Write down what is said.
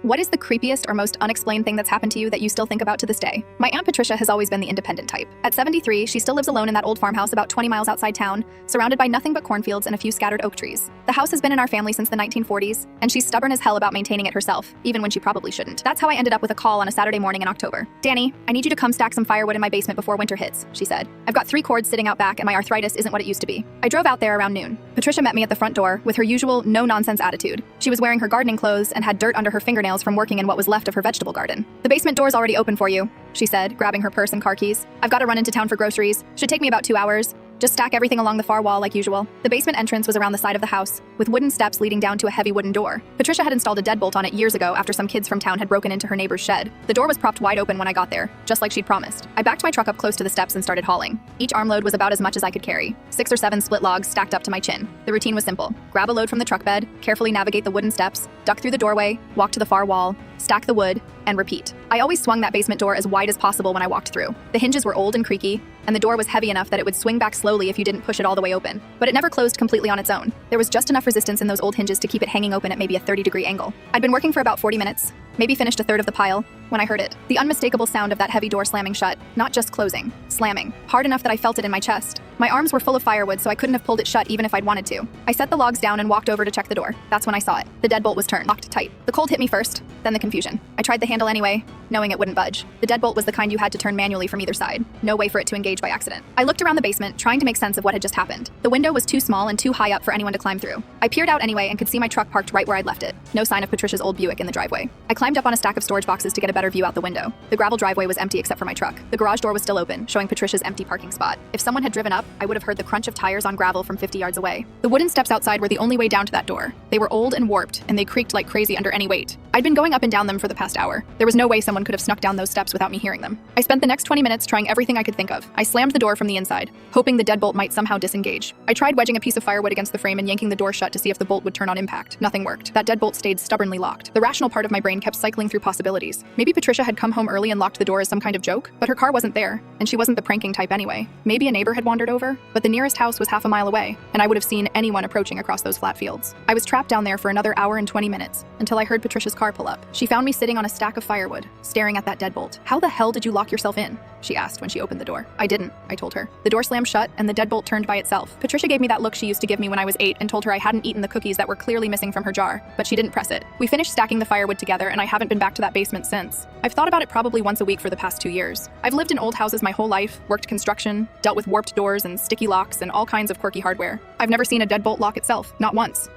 What is the creepiest or most unexplained thing that's happened to you that you still think about to this day? My Aunt Patricia has always been the independent type. At 73, she still lives alone in that old farmhouse about 20 miles outside town, surrounded by nothing but cornfields and a few scattered oak trees. The house has been in our family since the 1940s, and she's stubborn as hell about maintaining it herself, even when she probably shouldn't. That's how I ended up with a call on a Saturday morning in October. "Danny, I need you to come stack some firewood in my basement before winter hits," she said. "I've got 3 cords sitting out back and my arthritis isn't what it used to be." I drove out there around noon. Patricia met me at the front door with her usual no-nonsense attitude. She was wearing her gardening clothes and had dirt under her fingernails from working in what was left of her vegetable garden. "The basement door's already open for you," she said, grabbing her purse and car keys. "I've got to run into town for groceries. Should take me about 2 hours. Just stack everything along the far wall like usual." The basement entrance was around the side of the house, with wooden steps leading down to a heavy wooden door. Patricia had installed a deadbolt on it years ago after some kids from town had broken into her neighbor's shed. The door was propped wide open when I got there, just like she'd promised. I backed my truck up close to the steps and started hauling. Each armload was about as much as I could carry, 6 or 7 split logs stacked up to my chin. The routine was simple: grab a load from the truck bed, carefully navigate the wooden steps, duck through the doorway, walk to the far wall, stack the wood, and repeat. I always swung that basement door as wide as possible when I walked through. The hinges were old and creaky, and the door was heavy enough that it would swing back slowly if you didn't push it all the way open. But it never closed completely on its own. There was just enough resistance in those old hinges to keep it hanging open at maybe a 30-degree angle. I'd been working for about 40 minutes, maybe finished a third of the pile, when I heard it. The unmistakable sound of that heavy door slamming shut, not just closing, slamming, hard enough that I felt it in my chest. My arms were full of firewood, so I couldn't have pulled it shut even if I'd wanted to. I set the logs down and walked over to check the door. That's when I saw it. The deadbolt was turned, locked tight. The cold hit me first, then the confusion. I tried the handle anyway, knowing it wouldn't budge. The deadbolt was the kind you had to turn manually from either side. No way for it to engage by accident. I looked around the basement, trying to make sense of what had just happened. The window was too small and too high up for anyone to climb through. I peered out anyway and could see my truck parked right where I'd left it. No sign of Patricia's old Buick in the driveway. I climbed up on a stack of storage boxes to get a better view out the window. The gravel driveway was empty except for my truck. The garage door was still open, showing Patricia's empty parking spot. If someone had driven up, I would have heard the crunch of tires on gravel from 50 yards away. The wooden steps outside were the only way down to that door. They were old and warped, and they creaked like crazy under any weight. I'd been going up and down them for the past hour. There was no way someone could have snuck down those steps without me hearing them. I spent the next 20 minutes trying everything I could think of. I slammed the door from the inside, hoping the deadbolt might somehow disengage. I tried wedging a piece of firewood against the frame and yanking the door shut to see if the bolt would turn on impact. Nothing worked. That deadbolt stayed stubbornly locked. The rational part of my brain kept cycling through possibilities. Maybe Patricia had come home early and locked the door as some kind of joke, but her car wasn't there, and she wasn't the pranking type anyway. Maybe a neighbor had wandered over, but the nearest house was half a mile away, and I would have seen anyone approaching across those flat fields. I was trapped down there for another hour and 20 minutes, until I heard Patricia's car pull up. She found me sitting on a stack of firewood, staring at that deadbolt. "How the hell did you lock yourself in?" she asked when she opened the door. "I didn't," I told her. The door slammed shut, and the deadbolt turned by itself. Patricia gave me that look she used to give me when I was 8 and told her I hadn't eaten the cookies that were clearly missing from her jar, but she didn't press it. We finished stacking the firewood together, and I haven't been back to that basement since. I've thought about it probably once a week for the past 2 years. I've lived in old houses my whole life, worked construction, dealt with warped doors and sticky locks and all kinds of quirky hardware. I've never seen a deadbolt lock itself, not once.